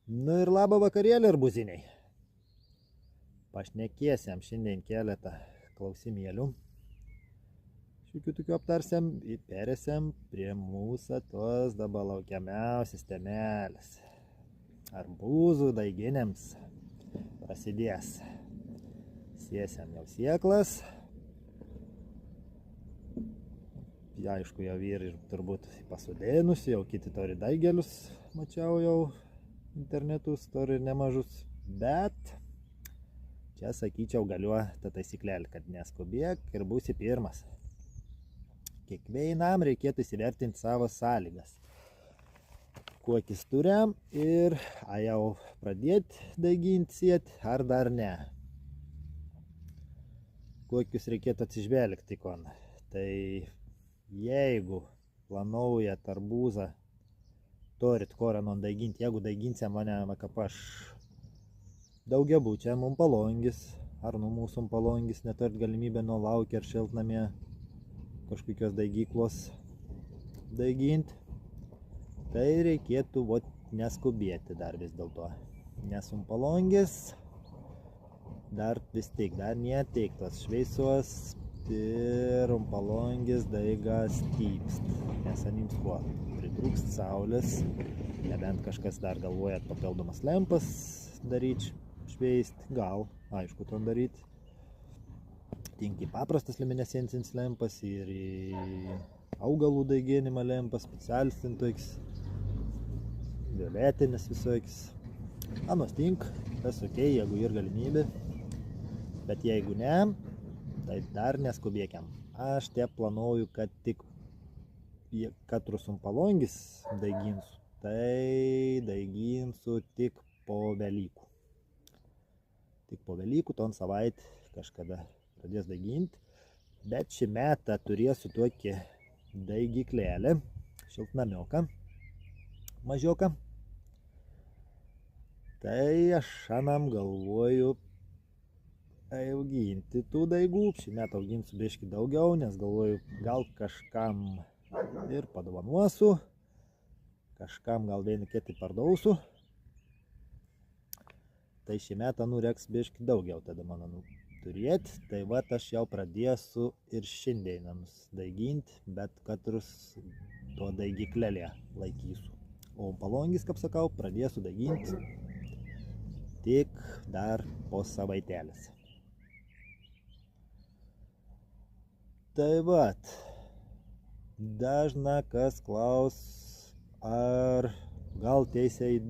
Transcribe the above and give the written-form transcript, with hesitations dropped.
Nu ir labą vakarėlį arbūziniai. Pašnekėsiam šiandien keletą klausimėlių. Šiokių tokių aptarsiam, perėsiam prie mūsų tos dabar laukiamiausias temelis. Arbūzų daiginėms prasidės. Sėsiam jau sieklas. Aišku, jau vyrai turbūt pasodėnusi, jau kiti turi daigelius, mačiau jau internetus, turi nemažus, bet čia sakyčiau galioja ta taisyklelė, kad neskubėk ir būsi pirmas. Kiekvienam reikėtų įsivertinti savo sąlygas, kokius turim ir jau pradėti daiginti sėti ar dar ne. Kokius reikėtų atsižvelgti kon. Tai jeigu planuojat arbūzą, turit korą daiginti, jeigu daiginsim mane kaip aš daugiabučiam palongis, ar mūsų palongis neturit galimybę nuo laukia ar šiltnamie kažkokios daigyklos daiginti, tai reikėtų neskubėti dar vis dėlto. Nes palongis dar vis tik, dar neteiktos šviesos ir palongis daigas stypst, nes anims kuo pritrūkst saulės, nebent kažkas dar galvoja papildomas lempas daryti, šveist, gal, aišku, to daryti. Tinki paprastas luminescencinis lempas ir augalų daiginimą lempas, specialistin toks, violetinis visoks. Anos tink, tas ok, jeigu ir galimybė, bet jeigu ne, tai dar neskubėkiam. Aš te planuoju, kad tik katrus palongis daiginsiu, tai daiginsiu tik po Velykų. Tik po Velykų, ton savaitę kažkada pradės daiginti, bet šį metą turėsiu tokį daigyklėlę, šiltnamioką, mažioką. Tai aš šiandien galvoju auginti tų daigų. Šį metą auginsiu biškį daugiau, nes galvoju, gal kažkam ir padovanuosiu, kažkam gal vieni kiti pardausiu. Tai šį metą reiks biškį daugiau tada mano turėti. Tai aš jau pradėsiu ir šiandien daiginti, bet katrus to daigyklelę laikysiu. O palongis, kaip sakau, pradėsiu daiginti tik dar po savaitelės. Tai dažna kas klaus, ar gal teisė į